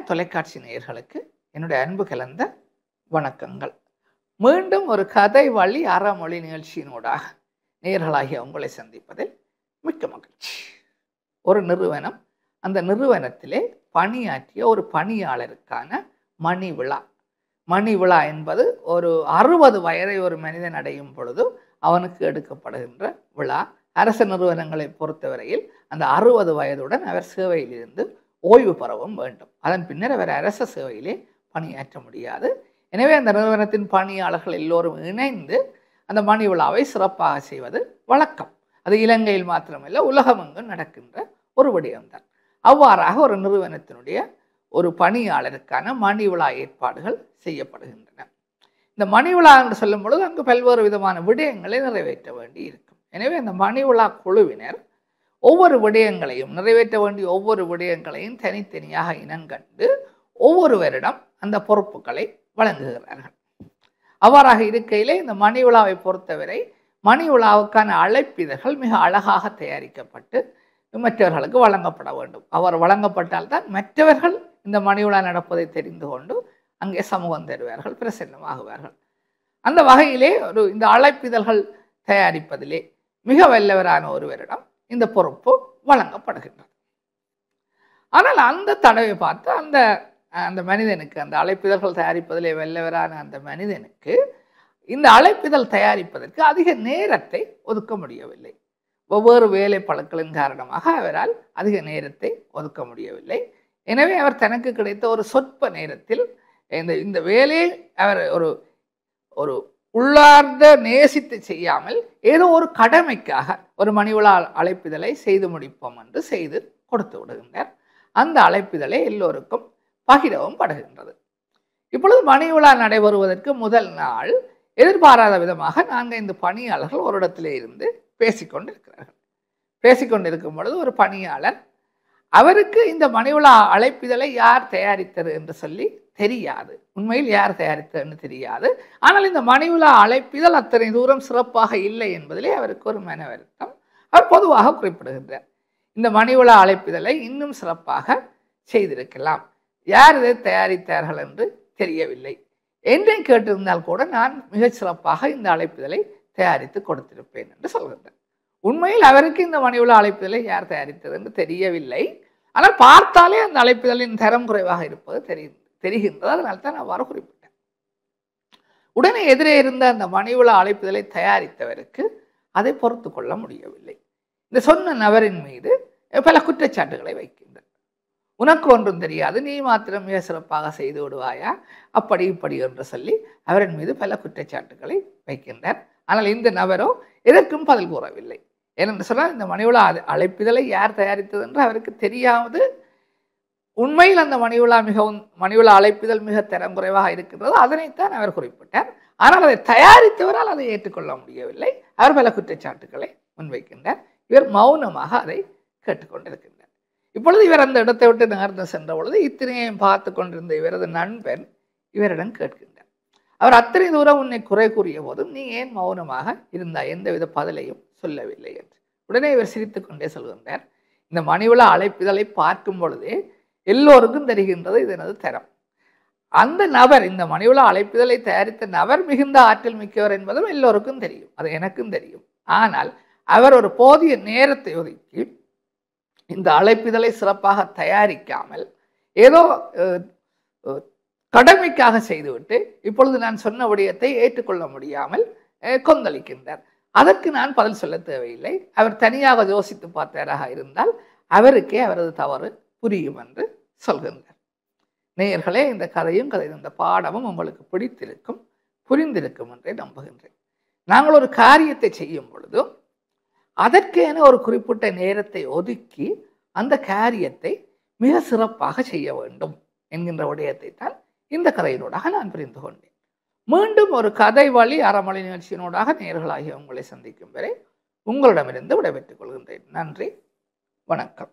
தொலைக்காட்சி நேயர்களுக்கு என்னுடைய அன்பு கலந்த வணக்கங்கள். மீண்டும் ஒரு கதை வழி அறமொழி நிகழ்ச்சியினூடாக நேயர்களாகிய உங்களை சந்திப்பதில் மிக்க மகிழ்ச்சி. ஒரு நிறுவனம், அந்த நிறுவனத்திலே பணியாற்றிய ஒரு பணியாளருக்கான மணி விழா. மணி விழா என்பது ஒரு 60 வயதை ஒரு மனிதன் அடையும் பொழுது அவனுக்கு எடுக்கப்படுகின்ற விழா. அரசு நிறுவனங்களை பொறுத்தவரையில் அந்த 60 வயதுடன் அவர் சேவையிலிருந்து ஓய்வு பெறவும் வேண்டும். அதன் பின்னர் அவர் அரச சேவையிலே பணியாற்ற முடியாது. எனவே அந்த நிறுவனத்தின் பணியாளர்கள் எல்லோரும் இணைந்து அந்த மணி விழாவை சிறப்பாக செய்வது வழக்கம். அது இலங்கையில் மாத்திரமல்ல, உலகமெங்கும் நடக்கின்ற ஒரு விடயம்தான். அவ்வாறாக ஒரு நிறுவனத்தினுடைய ஒரு பணியாளருக்கான மணி விழா ஏற்பாடுகள் செய்யப்படுகின்றன. இந்த மணி விழா என்று சொல்லும் பொழுது அங்கு பல்வேறு விதமான விடயங்களை நிறைவேற்ற வேண்டி இருக்கும். எனவே அந்த மணி விழா குழுவினர் ஒவ்வொரு விடயங்களையும் நிறைவேற்ற வேண்டிய ஒவ்வொரு விடயங்களையும் தனித்தனியாக இனங்கண்டு ஒவ்வொருவரிடம் அந்த பொறுப்புகளை வழங்குகிறார்கள். அவ்வாறாக இருக்கையிலே இந்த மணி விழாவை பொறுத்தவரை மணி விழாவுக்கான அழைப்பிதழ்கள் மிக அழகாக தயாரிக்கப்பட்டு மற்றவர்களுக்கு வழங்கப்பட வேண்டும். அவர் வழங்கப்பட்டால்தான் மற்றவர்கள் இந்த மணி விழா நடப்பதை தெரிந்து கொண்டு அங்கே சமூகம் தருவார்கள், பிரசன்னமாகுவார்கள். அந்த வகையிலே இந்த அழைப்பிதழ்கள் தயாரிப்பதிலே மிக வல்லவரான ஒருவரிடம் இந்த பொறுப்பு வழங்கப்படுகின்றது. ஆனால் அந்த தடவை பார்த்து அந்த மனிதனுக்கு, அந்த அழைப்பிதழ்கள் தயாரிப்பதிலே வல்லவரான அந்த மனிதனுக்கு இந்த அழைப்பிதழ் தயாரிப்பதற்கு அதிக நேரத்தை ஒதுக்க முடியவில்லை. ஒவ்வொரு வேலை பழுக்களின் காரணமாக அவரால் அதிக நேரத்தை ஒதுக்க முடியவில்லை. எனவே அவர் தனக்கு கிடைத்த ஒரு சொற்ப நேரத்தில் இந்த வேலையை அவர் ஒரு உள்ளார்ந்த நேசித்து செய்யாமல் ஏதோ ஒரு கடமைக்காக ஒரு மணி விழா அழைப்பிதழை செய்து முடிப்போம் என்று செய்து கொடுத்து விடுகின்றார். அந்த அழைப்பிதழை எல்லோருக்கும் பகிரவும் படுகின்றது. இப்பொழுது மணி விழா நடைபெறுவதற்கு முதல் நாள் எதிர்பாராத விதமாக 4-5 பணியாளர்கள் ஒரு இடத்திலே இருந்து பேசிக்கொண்டிருக்கிறார்கள். பேசிக்கொண்டிருக்கும் பொழுது ஒரு பணியாளர், அவருக்கு இந்த மணி விழா அழைப்பிதழை யார் தயாரித்தது என்று சொல்லி தெரியாது. உண்மையில் யார் தயாரித்ததுன்னு தெரியாது. ஆனால் இந்த மணி விழா அழைப்பிதழ் அத்தனை தூரம் சிறப்பாக இல்லை என்பதிலே அவருக்கு ஒரு மன வருத்தம். அவர் பொதுவாக குறிப்பிடுகின்றார், இந்த மணி விழா அழைப்பிதழை இன்னும் சிறப்பாக செய்திருக்கலாம், யார் இதை தயாரித்தார்கள் என்று தெரியவில்லை. என்னை கேட்டிருந்தால் கூட நான் மிகச் சிறப்பாக இந்த அழைப்பிதழை தயாரித்து கொடுத்திருப்பேன் என்று சொல்கின்றார். உண்மையில் அவருக்கு இந்த மணி விழா அழைப்பிதழை யார் தயாரித்தது என்று தெரியவில்லை. ஆனால் பார்த்தாலே அந்த அழைப்பிதழின் தரம் குறைவாக இருப்பது தெரிகின்றது. அதனால் தான் அவ்வாறு குறிப்பிட்டேன். உடனே எதிரே இருந்த அந்த மணி விழா அழைப்பிதழை தயாரித்தவருக்கு அதை பொறுத்து கொள்ள முடியவில்லை. இந்த சொன்ன நபரின் மீது பல குற்றச்சாட்டுகளை வைக்கின்றார். உனக்கு ஒன்றும் தெரியாது, நீ மாத்திரம் மிக சிறப்பாக செய்து விடுவாயா, அப்படி இப்படி என்று சொல்லி அவரின் மீது பல குற்றச்சாட்டுகளை வைக்கின்றார். ஆனால் இந்த நபரோ எதற்கும் பதில் கூறவில்லை. ஏனென்று சொன்னால் இந்த மணி விழா அழைப்பிதழை யார் தயாரித்தது என்று அவருக்கு தெரியாது. உண்மையில் அந்த மணி விழா அழைப்பிதழ் மிக தரம் குறைவாக இருக்கின்றது, அதனைத்தான் அவர் குறிப்பிட்டார். ஆனால் அதை தயாரித்தவரால் அதை ஏற்றுக்கொள்ள முடியவில்லை. அவர் பல குற்றச்சாட்டுகளை முன்வைக்கின்றார். இவர் மௌனமாக அதை கேட்டுக்கொண்டிருக்கின்றார். இப்பொழுது இவர் அந்த இடத்தை விட்டு நகர்ந்து சென்ற பொழுது இத்தனையையும் பார்த்து கொண்டிருந்த இவரது நண்பன் இவரிடம் கேட்கின்றார், அவர் அத்தனை தூரம் உன்னை குறை கூறிய போதும் நீ ஏன் மௌனமாக இருந்தாய், எந்தவித பதிலையும் சொல்லவில்லை என்று. உடனே இவர் சிரித்துக் கொண்டே சொல்கின்றார், இந்த மணி விழா அழைப்பிதழை பார்க்கும் பொழுதே எல்லோருக்கும் தெரிகின்றது இது எனது தரம். அந்த நபர், இந்த மணி விழா அழைப்பிதழை தயாரித்த நபர் மிகுந்த ஆற்றல் மிக்கவர் என்பதும் எல்லோருக்கும் தெரியும், அது எனக்கும் தெரியும். ஆனால் அவர் ஒரு போதிய நேரத்தை ஒதுக்கி இந்த அழைப்பிதழை சிறப்பாக தயாரிக்காமல் ஏதோ கடமைக்காக செய்துவிட்டு இப்பொழுது நான் சொன்ன விடயத்தை ஏற்றுக்கொள்ள முடியாமல் கொந்தளிக்கின்றார். அதற்கு நான் பதில் சொல்ல தேவையில்லை. அவர் தனியாக யோசித்து பார்த்தாராக இருந்தால் அவருக்கே அவரது தவறு புரியும் என்று சொல்கின்றார். நேயர்களே, இந்த கதையும் இந்த பாடமும் உங்களுக்கு பிடித்திருக்கும், புரிந்திருக்கும் என்றே நம்புகின்றேன். நாங்கள் ஒரு காரியத்தை செய்யும் பொழுதும் அதற்கென ஒரு குறிப்பிட்ட நேரத்தை ஒதுக்கி அந்த காரியத்தை மிக சிறப்பாக செய்ய வேண்டும் என்கின்ற விடயத்தை தான் இந்த கதையினூடாக நான் புரிந்து கொண்டேன். மீண்டும் ஒரு கதை வழி அறமொழி நிகழ்ச்சியினூடாக நேயர்களாகிய உங்களை சந்திக்கும் வரை உங்களிடமிருந்து விடைபெற்றுக் கொள்கின்றேன். நன்றி, வணக்கம்.